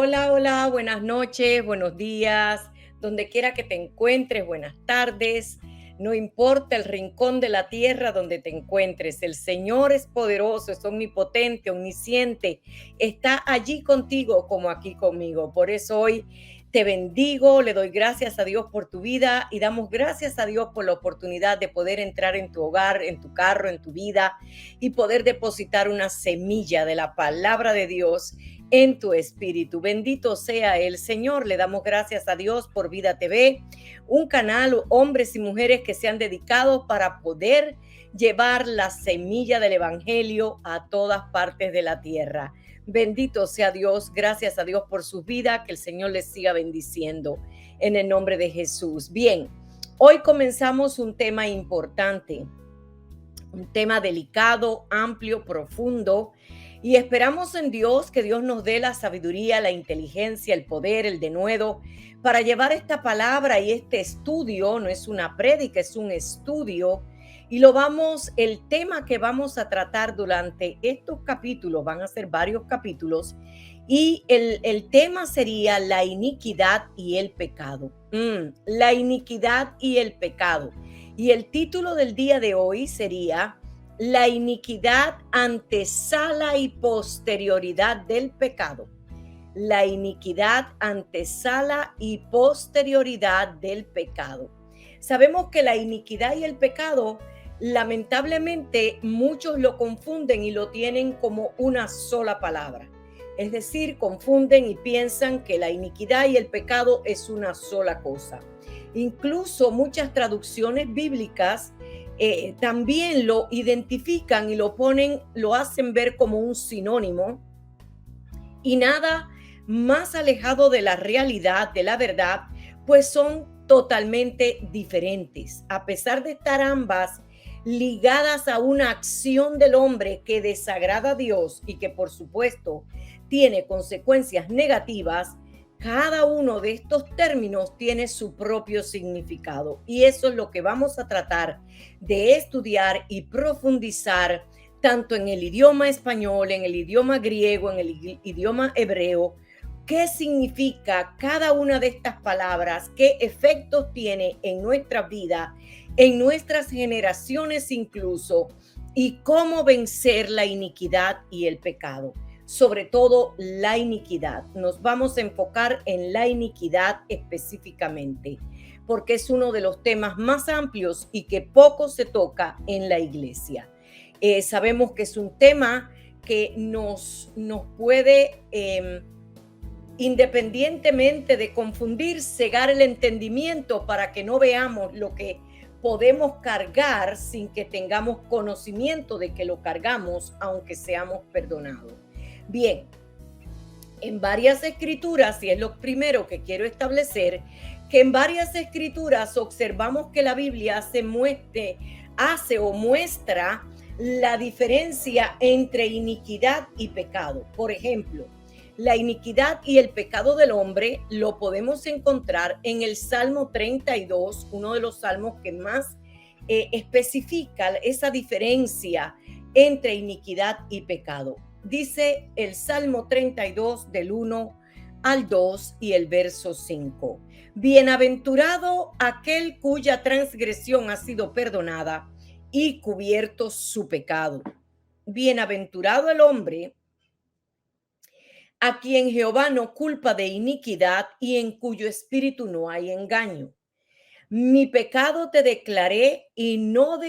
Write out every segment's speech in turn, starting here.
Hola, hola, buenas noches, buenos días, donde quiera que te encuentres, buenas tardes. No importa el rincón de la tierra donde te encuentres, el Señor es poderoso, es omnipotente, omnisciente, está allí contigo como aquí conmigo. Por eso hoy te bendigo, le doy gracias a Dios por tu vida y damos gracias a Dios por la oportunidad de poder entrar en tu hogar, en tu carro, en tu vida y poder depositar una semilla de la palabra de Dios en tu espíritu. Bendito sea el Señor. Le damos gracias a Dios por Vida TV, un canal, hombres y mujeres que se han dedicado para poder llevar la semilla del evangelio a todas partes de la tierra. Bendito sea Dios, gracias a Dios por su vida, que el Señor les siga bendiciendo en el nombre de Jesús. Bien, hoy comenzamos un tema importante, un tema delicado, amplio, profundo, y esperamos en Dios que Dios nos dé la sabiduría, la inteligencia, el poder, el denuedo para llevar esta palabra y este estudio. No es una prédica, es un estudio. Y el tema que vamos a tratar durante estos capítulos, van a ser varios capítulos, y el tema sería la iniquidad y el pecado. La iniquidad y el pecado. Y el título del día de hoy sería La iniquidad, antesala y posterioridad del pecado. La iniquidad, antesala y posterioridad del pecado. Sabemos que la iniquidad y el pecado, lamentablemente, muchos lo confunden y lo tienen como una sola palabra. Es decir, confunden y piensan que la iniquidad y el pecado es una sola cosa. Incluso muchas traducciones bíblicas también lo identifican y lo hacen ver como un sinónimo, y nada más alejado de la realidad, de la verdad, pues son totalmente diferentes. A pesar de estar ambas ligadas a una acción del hombre que desagrada a Dios y que por supuesto tiene consecuencias negativas, cada uno de estos términos tiene su propio significado. Y eso es lo que vamos a tratar de estudiar y profundizar tanto en el idioma español, en el idioma griego, en el idioma hebreo. ¿Qué significa cada una de estas palabras? ¿Qué efectos tiene en nuestra vida, en nuestras generaciones incluso? ¿Y cómo vencer la iniquidad y el pecado? Sobre todo la iniquidad. Nos vamos a enfocar en la iniquidad específicamente, porque es uno de los temas más amplios y que poco se toca en la iglesia. Sabemos que es un tema que nos puede, independientemente de confundir, cegar el entendimiento para que no veamos lo que podemos cargar sin que tengamos conocimiento de que lo cargamos, aunque seamos perdonados. Bien, en varias escrituras, y es lo primero que quiero establecer, que en varias escrituras observamos que la Biblia hace o muestra la diferencia entre iniquidad y pecado. Por ejemplo, la iniquidad y el pecado del hombre lo podemos encontrar en el Salmo 32, uno de los salmos que más especifica esa diferencia entre iniquidad y pecado. Dice el Salmo 32 del 1 al 2 y el verso 5. Bienaventurado aquel cuya transgresión ha sido perdonada y cubierto su pecado. Bienaventurado el hombre a quien Jehová no culpa de iniquidad y en cuyo espíritu no hay engaño. Mi pecado te declaré y no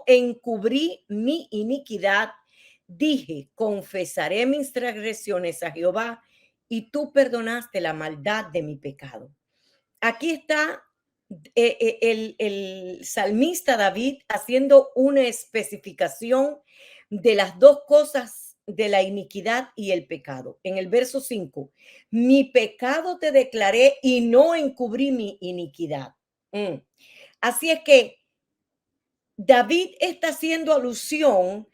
encubrí mi iniquidad. Dije, confesaré mis transgresiones a Jehová y tú perdonaste la maldad de mi pecado. Aquí está el salmista David haciendo una especificación de las dos cosas, de la iniquidad y el pecado. En el verso 5, mi pecado te declaré y no encubrí mi iniquidad. Así es que David está haciendo alusión.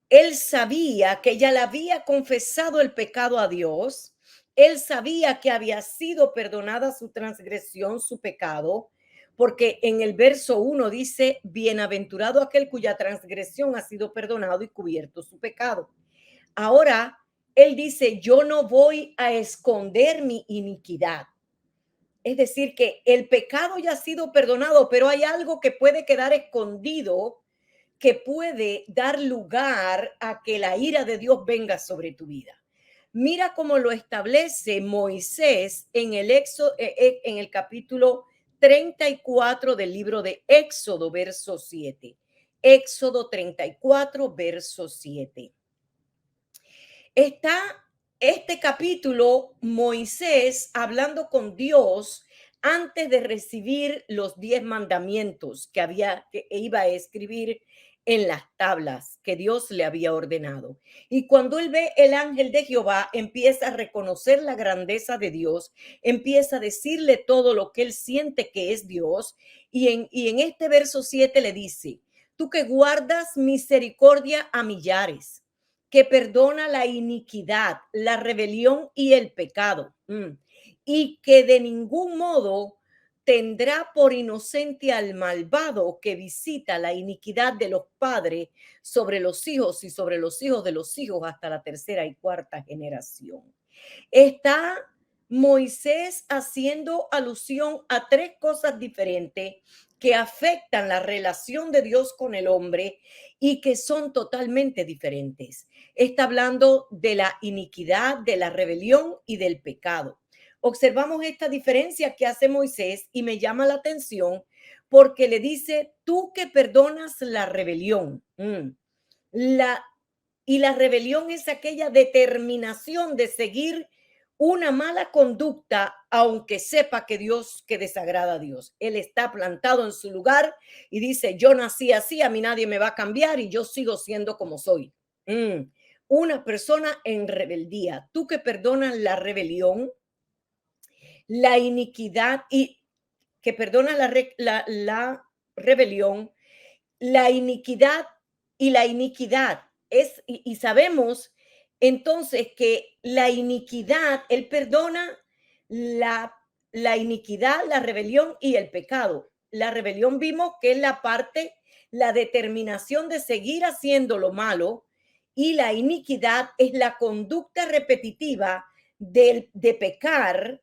Él sabía que ya le había confesado el pecado a Dios. Él sabía que había sido perdonada su transgresión, su pecado, porque en el verso 1 dice, bienaventurado aquel cuya transgresión ha sido perdonado y cubierto su pecado. Ahora, Él dice, yo no voy a esconder mi iniquidad. Es decir, que el pecado ya ha sido perdonado, pero hay algo que puede quedar escondido, que puede dar lugar a que la ira de Dios venga sobre tu vida. Mira cómo lo establece Moisés en en el capítulo 34 del libro de Éxodo, verso 7. Éxodo 34, verso 7. Está este capítulo, Moisés hablando con Dios antes de recibir los 10 mandamientos que iba a escribir en las tablas que Dios le había ordenado. Y cuando él ve el ángel de Jehová, empieza a reconocer la grandeza de Dios, empieza a decirle todo lo que él siente que es Dios. Y en este verso 7 le dice, tú que guardas misericordia a millares, que perdona la iniquidad, la rebelión y el pecado, y que de ningún modo tendrá por inocente al malvado, que visita la iniquidad de los padres sobre los hijos y sobre los hijos de los hijos hasta la tercera y cuarta generación. Está Moisés haciendo alusión a tres cosas diferentes que afectan la relación de Dios con el hombre y que son totalmente diferentes. Está hablando de la iniquidad, de la rebelión y del pecado. Observamos esta diferencia que hace Moisés y me llama la atención porque le dice, tú que perdonas la rebelión. La, y la rebelión es aquella determinación de seguir una mala conducta, aunque sepa que desagrada a Dios. Él está plantado en su lugar y dice, yo nací así, a mí nadie me va a cambiar y yo sigo siendo como soy. Una persona en rebeldía. Tú que perdonas la rebelión, la iniquidad y que perdonas la rebelión, la iniquidad y la iniquidad y sabemos entonces que la iniquidad, él perdona la, la iniquidad, la rebelión y el pecado. La rebelión vimos que es la parte, la determinación de seguir haciendo lo malo, y la iniquidad es la conducta repetitiva de pecar,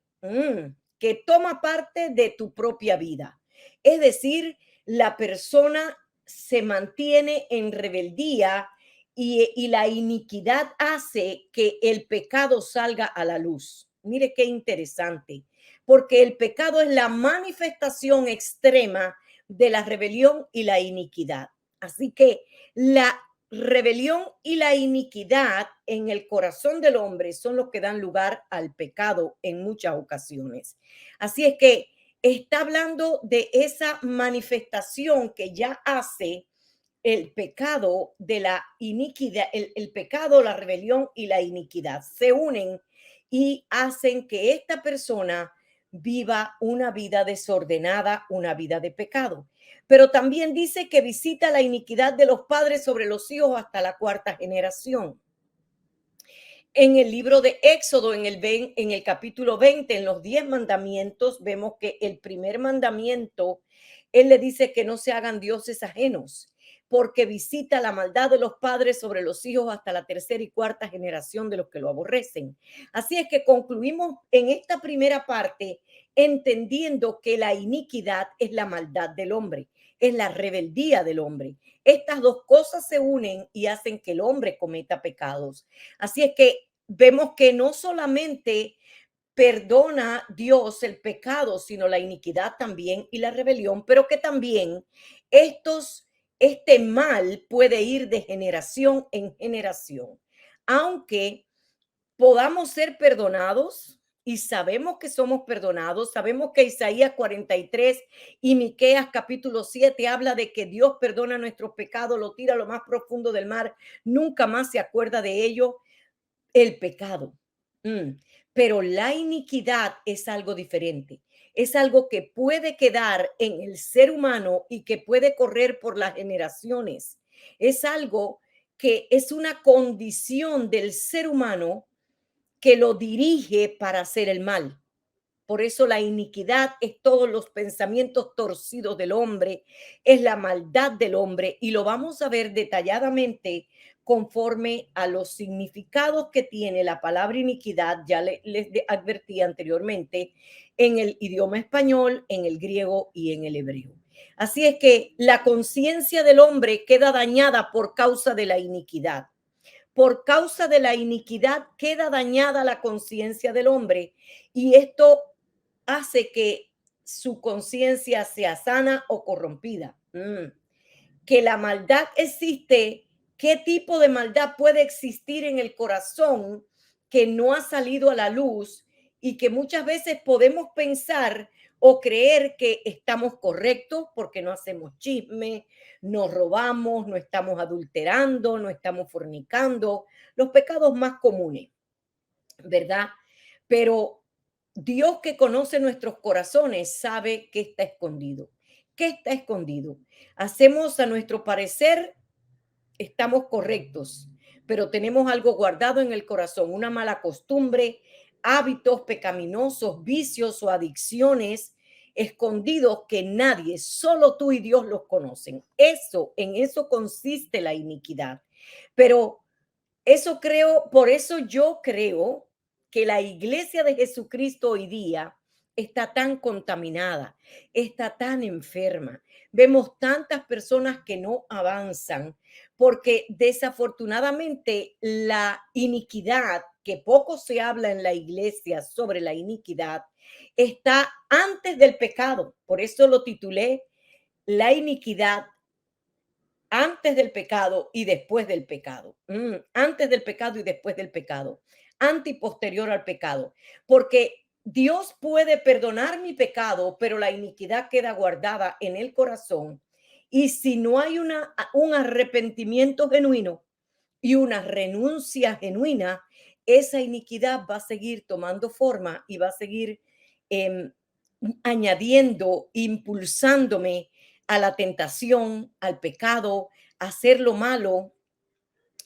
que toma parte de tu propia vida. Es decir, la persona se mantiene en rebeldía y la iniquidad hace que el pecado salga a la luz. Mire qué interesante, porque el pecado es la manifestación extrema de la rebelión y la iniquidad. Así que la rebelión y la iniquidad en el corazón del hombre son los que dan lugar al pecado en muchas ocasiones. Así es que está hablando de esa manifestación que ya hace el pecado de la iniquidad, el pecado, la rebelión y la iniquidad. Se unen y hacen que esta persona viva una vida desordenada, una vida de pecado. Pero también dice que visita la iniquidad de los padres sobre los hijos hasta la cuarta generación. En el libro de Éxodo, en el capítulo 20, en los 10 mandamientos, vemos que el primer mandamiento, él le dice que no se hagan dioses ajenos, porque visita la maldad de los padres sobre los hijos hasta la tercera y cuarta generación de los que lo aborrecen. Así es que concluimos en esta primera parte entendiendo que la iniquidad es la maldad del hombre, es la rebeldía del hombre. Estas dos cosas se unen y hacen que el hombre cometa pecados. Así es que vemos que no solamente perdona Dios el pecado, sino la iniquidad también y la rebelión, pero que también este mal puede ir de generación en generación. Aunque podamos ser perdonados y sabemos que somos perdonados, sabemos que Isaías 43 y Miqueas capítulo 7 habla de que Dios perdona nuestros pecados, lo tira a lo más profundo del mar, nunca más se acuerda de ello, el pecado. Pero la iniquidad es algo diferente. Es algo que puede quedar en el ser humano y que puede correr por las generaciones. Es algo que es una condición del ser humano que lo dirige para hacer el mal. Por eso la iniquidad es todos los pensamientos torcidos del hombre, es la maldad del hombre y lo vamos a ver detalladamente conforme a los significados que tiene la palabra iniquidad, ya les advertí anteriormente, en el idioma español, en el griego y en el hebreo. Así es que la conciencia del hombre queda dañada por causa de la iniquidad. Por causa de la iniquidad queda dañada la conciencia del hombre y esto hace que su conciencia sea sana o corrompida. Que la maldad existe, ¿qué tipo de maldad puede existir en el corazón que no ha salido a la luz y que muchas veces podemos pensar o creer que estamos correctos porque no hacemos chisme, no robamos, no estamos adulterando, no estamos fornicando, los pecados más comunes, ¿verdad? Pero Dios, que conoce nuestros corazones, sabe qué está escondido. ¿Qué está escondido? Hacemos a nuestro parecer, estamos correctos, pero tenemos algo guardado en el corazón, una mala costumbre, hábitos pecaminosos, vicios o adicciones escondidos que nadie, solo tú y Dios los conocen. En eso consiste la iniquidad. Pero eso creo, por eso yo creo que la iglesia de Jesucristo hoy día está tan contaminada, está tan enferma. Vemos tantas personas que no avanzan porque desafortunadamente la iniquidad, que poco se habla en la iglesia sobre la iniquidad, está antes del pecado. Por eso lo titulé La iniquidad antes del pecado y después del pecado. Antes del pecado y después del pecado. Ante y posterior al pecado. Porque Dios puede perdonar mi pecado, pero la iniquidad queda guardada en el corazón. Y si no hay un arrepentimiento genuino y una renuncia genuina, esa iniquidad va a seguir tomando forma y va a seguir eh, añadiendo, impulsándome a la tentación, al pecado, a hacer lo malo,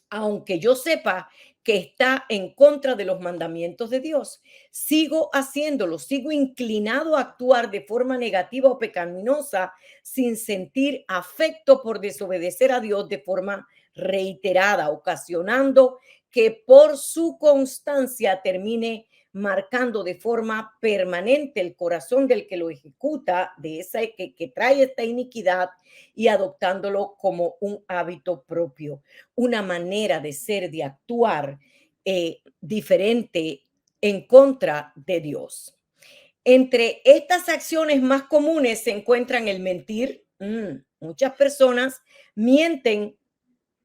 aunque yo sepa que está en contra de los mandamientos de Dios. Sigo haciéndolo, sigo inclinado a actuar de forma negativa o pecaminosa sin sentir afecto por desobedecer a Dios de forma reiterada, ocasionando que por su constancia termine marcando de forma permanente el corazón del que lo ejecuta, de esa que trae esta iniquidad y adoptándolo como un hábito propio, una manera de ser, de actuar diferente en contra de Dios. Entre estas acciones más comunes se encuentran el mentir. Muchas personas mienten,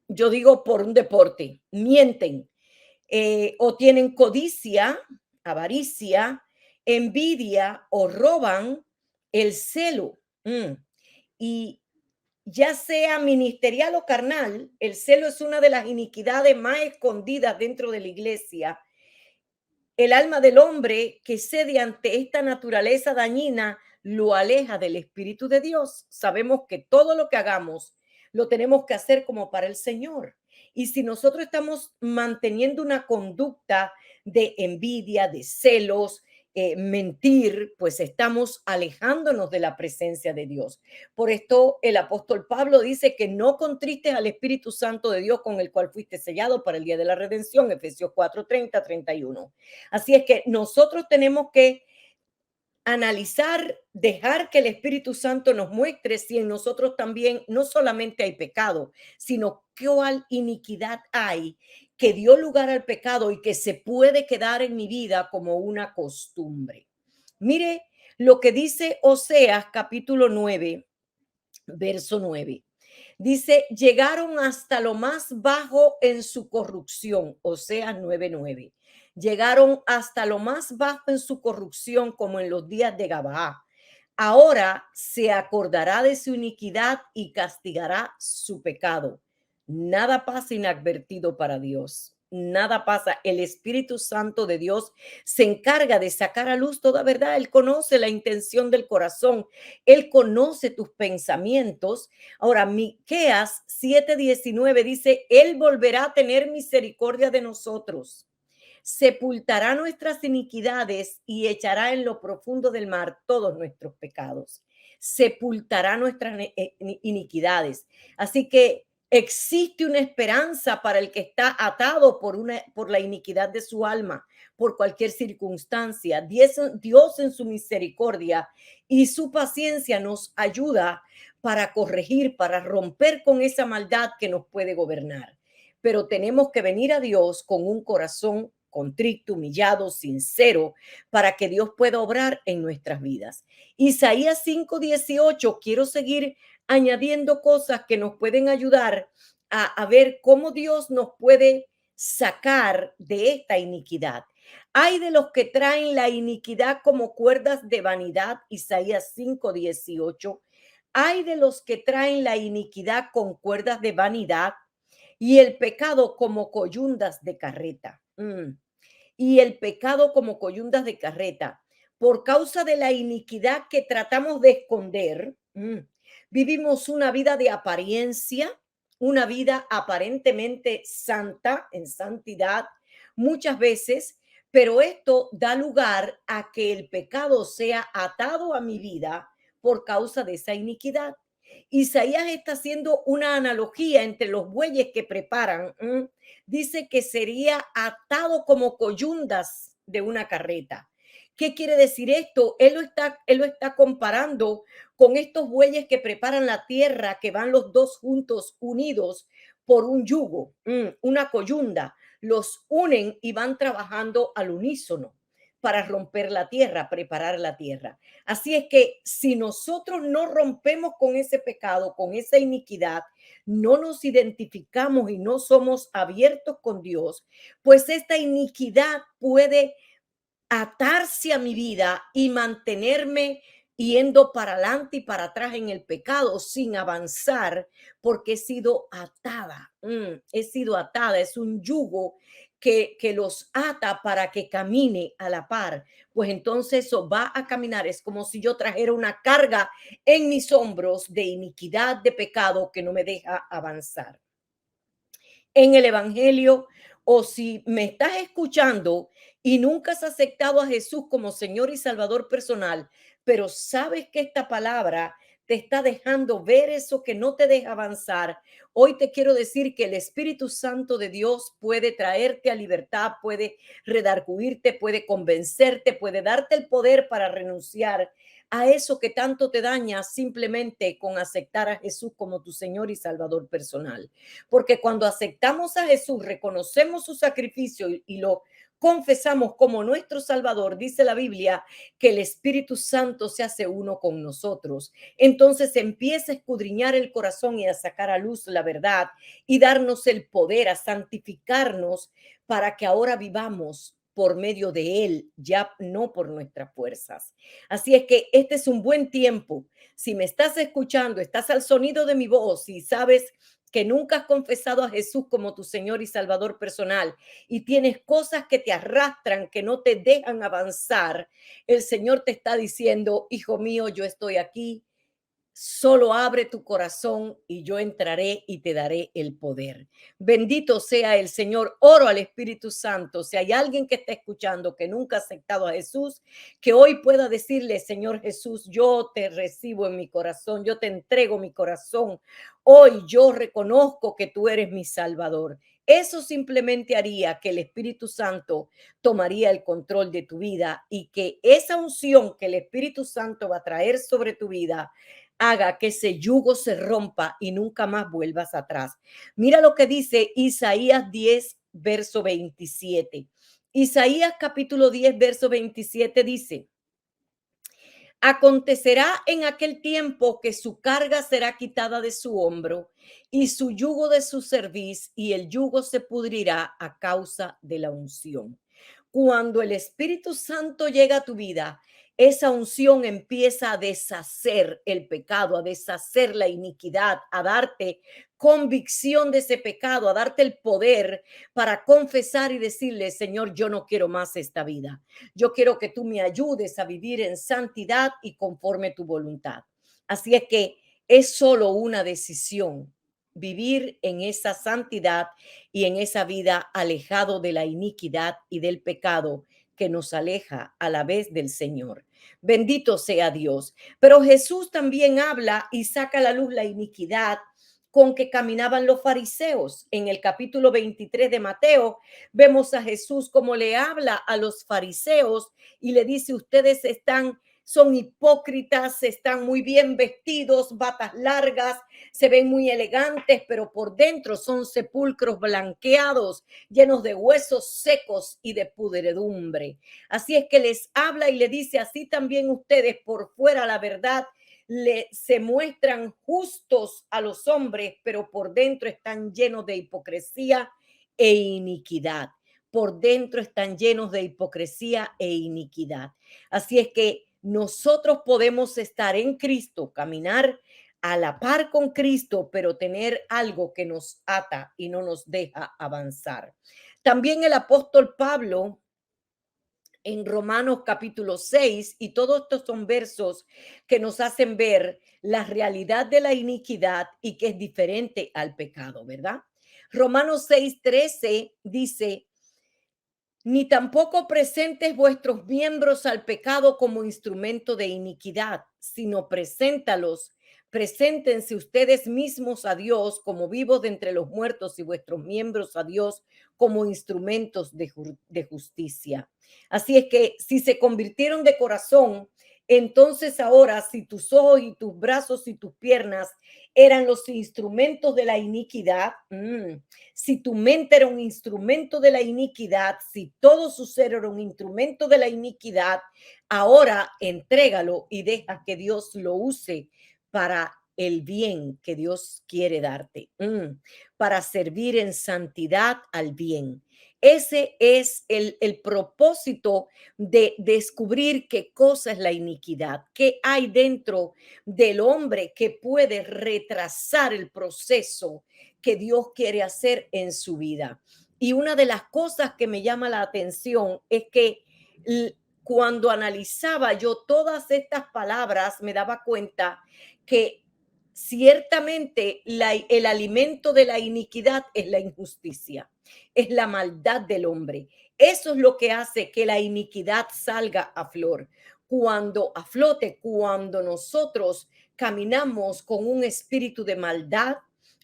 yo digo por un deporte, mienten o tienen codicia, avaricia, envidia o roban, el celo. Y ya sea ministerial o carnal, el celo es una de las iniquidades más escondidas dentro de la iglesia. El alma del hombre que cede ante esta naturaleza dañina lo aleja del Espíritu de Dios. Sabemos que todo lo que hagamos lo tenemos que hacer como para el Señor. Y si nosotros estamos manteniendo una conducta de envidia, de celos, mentir, pues estamos alejándonos de la presencia de Dios. Por esto el apóstol Pablo dice que no contristes al Espíritu Santo de Dios con el cual fuiste sellado para el día de la redención, Efesios 4:30, 31. Así es que nosotros tenemos que analizar, dejar que el Espíritu Santo nos muestre si en nosotros también no solamente hay pecado, sino cuál iniquidad hay que dio lugar al pecado y que se puede quedar en mi vida como una costumbre. Mire lo que dice Oseas capítulo 9, verso 9. Dice, llegaron hasta lo más bajo en su corrupción, Oseas 9:9. Llegaron hasta lo más bajo en su corrupción como en los días de Gabaá. Ahora se acordará de su iniquidad y castigará su pecado. Nada pasa inadvertido para Dios. Nada pasa. El Espíritu Santo de Dios se encarga de sacar a luz toda verdad. Él conoce la intención del corazón. Él conoce tus pensamientos. Ahora, Miqueas 7:19 dice, Él volverá a tener misericordia de nosotros, sepultará nuestras iniquidades y echará en lo profundo del mar todos nuestros pecados. Sepultará nuestras iniquidades. Así que Existe una esperanza para el que está atado por la iniquidad de su alma, por cualquier circunstancia. Dios en su misericordia y su paciencia nos ayuda para corregir, para romper con esa maldad que nos puede gobernar. Pero tenemos que venir a Dios con un corazón contrito, humillado, sincero, para que Dios pueda obrar en nuestras vidas. Isaías 5:18, quiero seguir añadiendo cosas que nos pueden ayudar a ver cómo Dios nos puede sacar de esta iniquidad. Hay de los que traen la iniquidad como cuerdas de vanidad, Isaías 5:18. Hay de los que traen la iniquidad con cuerdas de vanidad y el pecado como coyundas de carreta. Y el pecado como coyundas de carreta. Por causa de la iniquidad que tratamos de esconder, vivimos una vida de apariencia, una vida aparentemente santa, en santidad, muchas veces, pero esto da lugar a que el pecado sea atado a mi vida por causa de esa iniquidad. Isaías está haciendo una analogía entre los bueyes que preparan. Dice que sería atado como coyundas de una carreta. ¿Qué quiere decir esto? Él lo está comparando con estos bueyes que preparan la tierra, que van los dos juntos unidos por un yugo, una coyunda. Los unen y van trabajando al unísono para romper la tierra, preparar la tierra. Así es que si nosotros no rompemos con ese pecado, con esa iniquidad, no nos identificamos y no somos abiertos con Dios, pues esta iniquidad puede atarse a mi vida y mantenerme yendo para adelante y para atrás en el pecado sin avanzar, porque he sido atada, he sido atada, es un yugo que los ata para que camine a la par, pues entonces eso va a caminar, es como si yo trajera una carga en mis hombros de iniquidad, de pecado que no me deja avanzar en el Evangelio, o si me estás escuchando y nunca has aceptado a Jesús como Señor y Salvador personal, pero sabes que esta palabra te está dejando ver eso que no te deja avanzar. Hoy te quiero decir que el Espíritu Santo de Dios puede traerte a libertad, puede redarguirte, puede convencerte, puede darte el poder para renunciar a eso que tanto te daña simplemente con aceptar a Jesús como tu Señor y Salvador personal. Porque cuando aceptamos a Jesús, reconocemos su sacrificio y lo confesamos como nuestro Salvador, dice la Biblia que el Espíritu Santo se hace uno con nosotros. Entonces empieza a escudriñar el corazón y a sacar a luz la verdad y darnos el poder a santificarnos para que ahora vivamos por medio de Él, ya no por nuestras fuerzas. Así es que este es un buen tiempo. Si me estás escuchando, estás al sonido de mi voz y sabes que nunca has confesado a Jesús como tu Señor y Salvador personal y tienes cosas que te arrastran, que no te dejan avanzar, el Señor te está diciendo, hijo mío, yo estoy aquí, solo abre tu corazón y yo entraré y te daré el poder. Bendito sea el Señor. Oro al Espíritu Santo. Si hay alguien que está escuchando que nunca ha aceptado a Jesús, que hoy pueda decirle, Señor Jesús, yo te recibo en mi corazón, yo te entrego mi corazón. Hoy yo reconozco que tú eres mi Salvador. Eso simplemente haría que el Espíritu Santo tomaría el control de tu vida y que esa unción que el Espíritu Santo va a traer sobre tu vida haga que ese yugo se rompa y nunca más vuelvas atrás. Mira lo que dice Isaías 10, verso 27. Isaías capítulo 10, verso 27 dice, acontecerá en aquel tiempo que su carga será quitada de su hombro y su yugo de su cerviz, y el yugo se pudrirá a causa de la unción. Cuando el Espíritu Santo llega a tu vida, esa unción empieza a deshacer el pecado, a deshacer la iniquidad, a darte convicción de ese pecado, a darte el poder para confesar y decirle, Señor, yo no quiero más esta vida. Yo quiero que tú me ayudes a vivir en santidad y conforme tu voluntad. Así es que es solo una decisión, vivir en esa santidad y en esa vida alejado de la iniquidad y del pecado que nos aleja a la vez del Señor. Bendito sea Dios. Pero Jesús también habla y saca a la luz la iniquidad con que caminaban los fariseos. En el capítulo 23 de Mateo vemos a Jesús como le habla a los fariseos y le dice, ustedes son hipócritas, están muy bien vestidos, batas largas, se ven muy elegantes, pero por dentro son sepulcros blanqueados, llenos de huesos secos y de pudredumbre. Así es que les habla y le dice, así también ustedes por fuera, la verdad, se muestran justos a los hombres, pero por dentro están llenos de hipocresía e iniquidad. Por dentro están llenos de hipocresía e iniquidad. Así es que nosotros podemos estar en Cristo, caminar a la par con Cristo, pero tener algo que nos ata y no nos deja avanzar. También el apóstol Pablo en Romanos capítulo 6, y todos estos son versos que nos hacen ver la realidad de la iniquidad y que es diferente al pecado, ¿verdad? Romanos 6:13 dice, ni tampoco presentes vuestros miembros al pecado como instrumento de iniquidad, sino preséntense ustedes mismos a Dios como vivos de entre los muertos y vuestros miembros a Dios como instrumentos de justicia. Así es que si se convirtieron de corazón, entonces ahora si tus ojos y tus brazos y tus piernas eran los instrumentos de la iniquidad, si tu mente era un instrumento de la iniquidad, si todo su ser era un instrumento de la iniquidad, ahora entrégalo y deja que Dios lo use para el bien que Dios quiere darte, para servir en santidad al bien. Ese es el propósito de descubrir qué cosa es la iniquidad, qué hay dentro del hombre que puede retrasar el proceso que Dios quiere hacer en su vida. Y una de las cosas que me llama la atención es que cuando analizaba yo todas estas palabras, me daba cuenta que ciertamente el alimento de la iniquidad es la injusticia, es la maldad del hombre. Eso es lo que hace que la iniquidad salga a flor. Cuando a flote, cuando nosotros caminamos con un espíritu de maldad,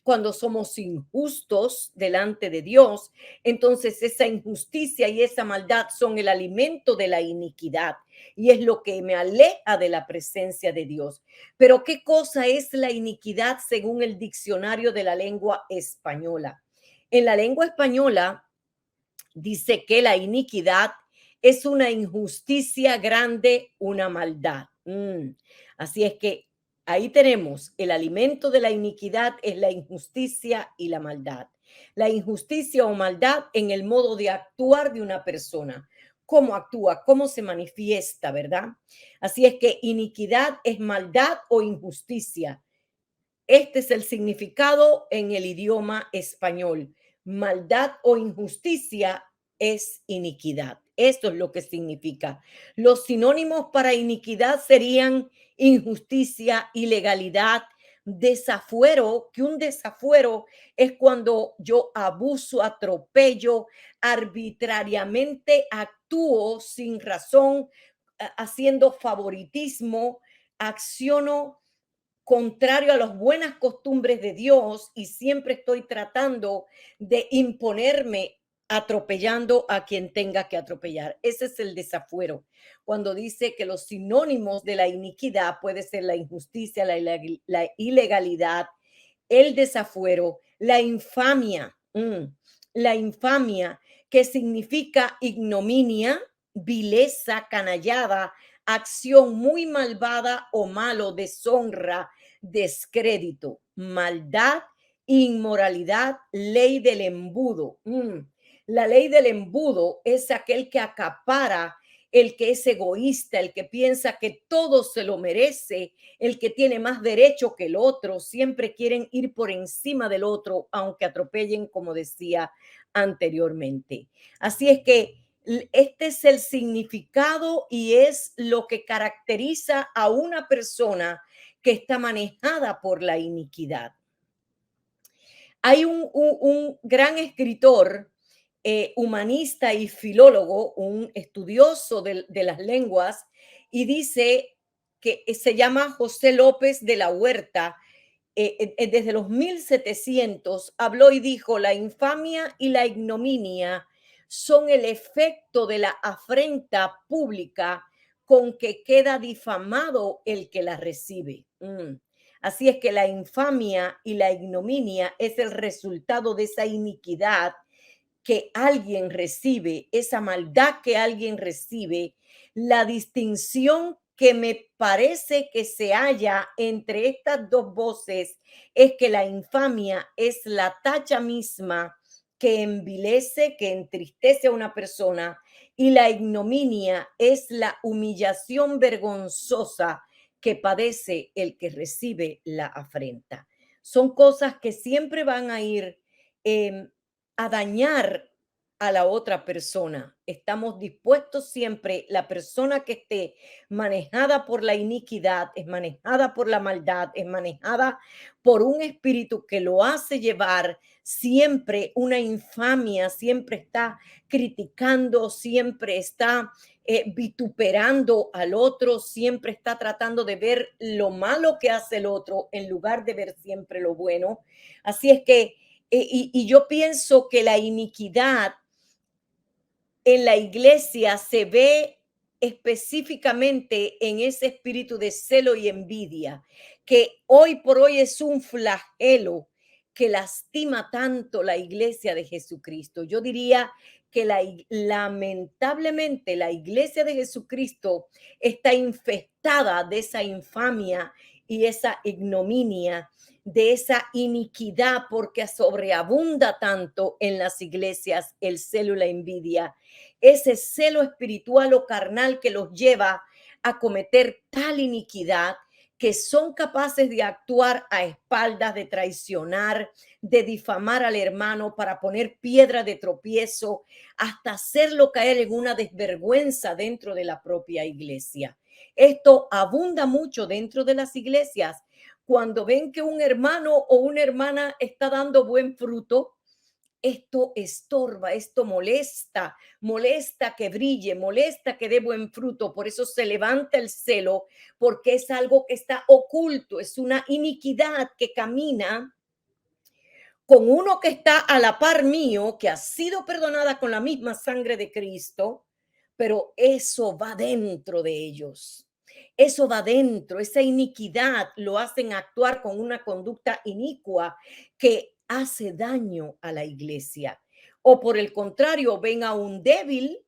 cuando somos injustos delante de Dios, entonces esa injusticia y esa maldad son el alimento de la iniquidad y es lo que me aleja de la presencia de Dios. Pero ¿qué cosa es la iniquidad según el diccionario de la lengua española? En la lengua española dice que la iniquidad es una injusticia grande, una maldad. Así es que ahí tenemos el alimento de la iniquidad es la injusticia y la maldad. La injusticia o maldad en el modo de actuar de una persona. Cómo actúa, cómo se manifiesta, ¿verdad? Así es que iniquidad es maldad o injusticia. Este es el significado en el idioma español. Maldad o injusticia es iniquidad. Esto es lo que significa. Los sinónimos para iniquidad serían injusticia, ilegalidad, desafuero, que un desafuero es cuando yo abuso, atropello, arbitrariamente actúo sin razón, haciendo favoritismo, acciono contrario a las buenas costumbres de Dios y siempre estoy tratando de imponerme atropellando a quien tenga que atropellar. Ese es el desafuero. Cuando dice que los sinónimos de la iniquidad puede ser la injusticia, la ilegalidad, el desafuero, la infamia que significa ignominia, vileza, canallada, acción muy malvada o malo, deshonra, descrédito, maldad, inmoralidad, ley del embudo. La ley del embudo es aquel que acapara, el que es egoísta, el que piensa que todo se lo merece, el que tiene más derecho que el otro, siempre quieren ir por encima del otro, aunque atropellen, como decía anteriormente. Así es que este es el significado y es lo que caracteriza a una persona que está manejada por la iniquidad. Hay un gran escritor, humanista y filólogo, un estudioso de las lenguas, y dice que se llama José López de la Huerta. desde los 1700 habló y dijo: la infamia y la ignominia son el efecto de la afrenta pública con que queda difamado el que la recibe. Así es que la infamia y la ignominia es el resultado de esa iniquidad que alguien recibe, esa maldad que alguien recibe. La distinción que me parece que se halla entre estas dos voces es que la infamia es la tacha misma que envilece, que entristece a una persona, y la ignominia es la humillación vergonzosa que padece el que recibe la afrenta. Son cosas que siempre van a ir eh, a dañar a la otra persona. Estamos dispuestos siempre, la persona que esté manejada por la iniquidad, es manejada por la maldad, es manejada por un espíritu que lo hace llevar siempre una infamia, siempre está criticando, siempre está vituperando al otro, siempre está tratando de ver lo malo que hace el otro en lugar de ver siempre lo bueno. Así es que y yo pienso que la iniquidad en la iglesia se ve específicamente en ese espíritu de celo y envidia, que hoy por hoy es un flagelo que lastima tanto la iglesia de Jesucristo. Yo diría que lamentablemente la iglesia de Jesucristo está infestada de esa infamia y esa ignominia, de esa iniquidad, porque sobreabunda tanto en las iglesias el celo y la envidia, ese celo espiritual o carnal que los lleva a cometer tal iniquidad que son capaces de actuar a espaldas, de traicionar, de difamar al hermano para poner piedra de tropiezo, hasta hacerlo caer en una desvergüenza dentro de la propia iglesia. Esto abunda mucho dentro de las iglesias. Cuando ven que un hermano o una hermana está dando buen fruto, esto estorba, esto molesta, molesta que brille, molesta que dé buen fruto. Por eso se levanta el celo, porque es algo que está oculto, es una iniquidad que camina con uno que está a la par mío, que ha sido perdonada con la misma sangre de Cristo, pero eso va dentro de ellos. Eso va dentro, esa iniquidad lo hacen actuar con una conducta inicua que hace daño a la iglesia. O por el contrario, ven a un débil,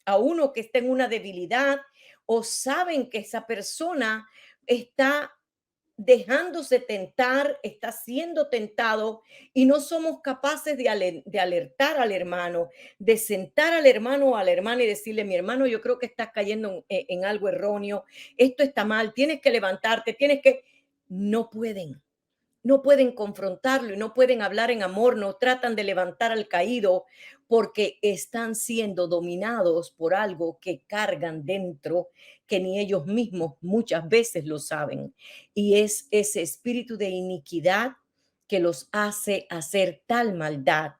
a uno que está en una debilidad, o saben que esa persona está dejándose tentar, está siendo tentado y no somos capaces de alertar al hermano, de sentar al hermano o a la hermana y decirle: mi hermano, yo creo que estás cayendo en algo erróneo, esto está mal, tienes que levantarte, tienes que... No pueden, no pueden confrontarlo y no pueden hablar en amor, no tratan de levantar al caído porque están siendo dominados por algo que cargan dentro, que ni ellos mismos muchas veces lo saben. Y es ese espíritu de iniquidad que los hace hacer tal maldad.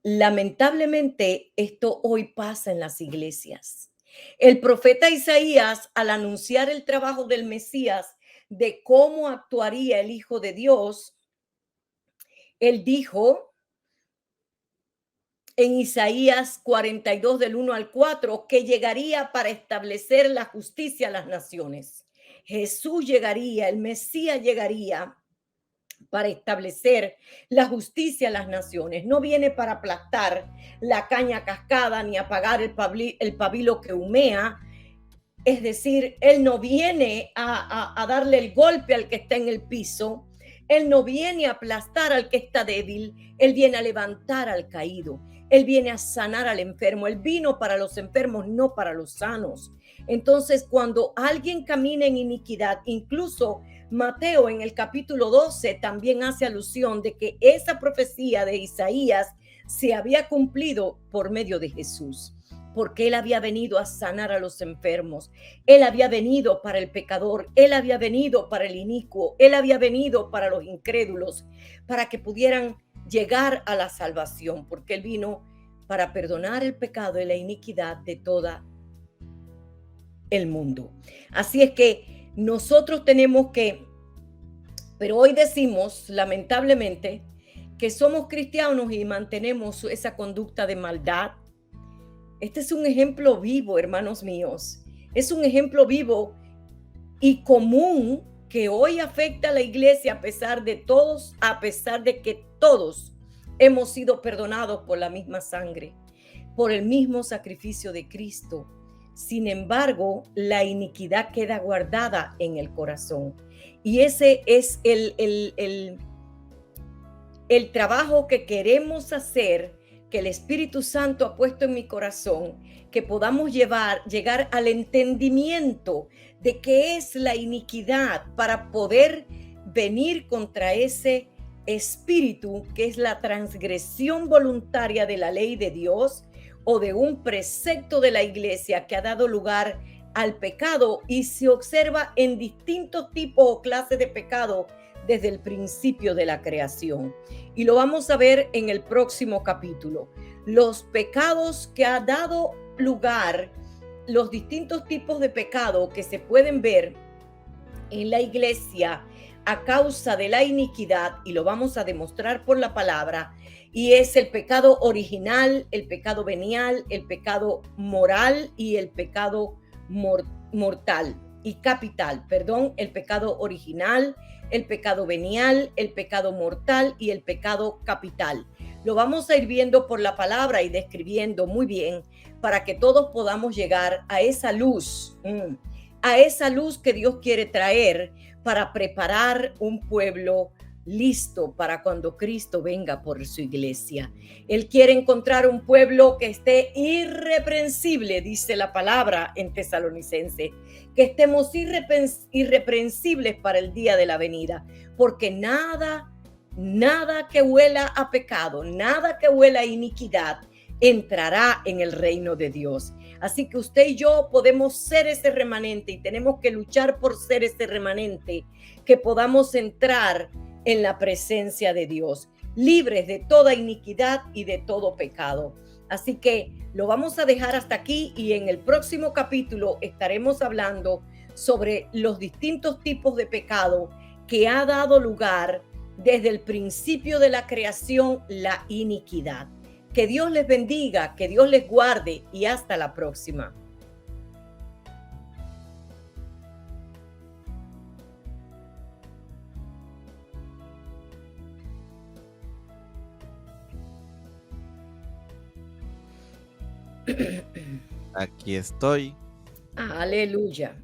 Lamentablemente, esto hoy pasa en las iglesias. El profeta Isaías, al anunciar el trabajo del Mesías, de cómo actuaría el Hijo de Dios, él dijo en Isaías 42 del 1 al 4 que llegaría para establecer la justicia a las naciones. Jesús llegaría, el Mesías llegaría para establecer la justicia a las naciones. No viene para aplastar la caña cascada ni apagar el pabilo que humea. Es decir, Él no viene a darle el golpe al que está en el piso. Él no viene a aplastar al que está débil. Él viene a levantar al caído. Él viene a sanar al enfermo. Él vino para los enfermos, no para los sanos. Entonces, cuando alguien camina en iniquidad, incluso Mateo en el capítulo 12 también hace alusión de que esa profecía de Isaías se había cumplido por medio de Jesús, porque Él había venido a sanar a los enfermos, Él había venido para el pecador, Él había venido para el inicuo, Él había venido para los incrédulos, para que pudieran llegar a la salvación, porque Él vino para perdonar el pecado y la iniquidad de toda el mundo. Así es que nosotros tenemos que Pero hoy decimos, lamentablemente, que somos cristianos y mantenemos esa conducta de maldad. Este es un ejemplo vivo, hermanos míos. Es un ejemplo vivo y común que hoy afecta a la iglesia a pesar de que todos hemos sido perdonados por la misma sangre, por el mismo sacrificio de Cristo. Sin embargo, la iniquidad queda guardada en el corazón. Y ese es el trabajo que queremos hacer, que el Espíritu Santo ha puesto en mi corazón, que podamos llegar al entendimiento de qué es la iniquidad para poder venir contra ese espíritu que es la transgresión voluntaria de la ley de Dios o de un precepto de la iglesia que ha dado lugar al pecado y se observa en distintos tipos o clases de pecado desde el principio de la creación. Y lo vamos a ver en el próximo capítulo. Los pecados que ha dado lugar, los distintos tipos de pecado que se pueden ver en la iglesia a causa de la iniquidad, y lo vamos a demostrar por la palabra, y es el pecado original, el pecado venial, el pecado moral y el pecado mortal y capital, perdón, el pecado original, el pecado venial, el pecado mortal y el pecado capital. Lo vamos a ir viendo por la palabra y describiendo muy bien para que todos podamos llegar a esa luz que Dios quiere traer para preparar un pueblo listo para cuando Cristo venga por su iglesia. Él quiere encontrar un pueblo que esté irreprensible, dice la palabra en Tesalonicense, que estemos irreprensibles para el día de la venida, porque nada que huela a pecado, nada que huela a iniquidad entrará en el reino de Dios. Así que usted y yo podemos ser ese remanente y tenemos que luchar por ser ese remanente, que podamos entrar en la presencia de Dios, libres de toda iniquidad y de todo pecado. Así que lo vamos a dejar hasta aquí y en el próximo capítulo estaremos hablando sobre los distintos tipos de pecado que ha dado lugar desde el principio de la creación, la iniquidad. Que Dios les bendiga, que Dios les guarde y hasta la próxima. Aquí estoy. Aleluya.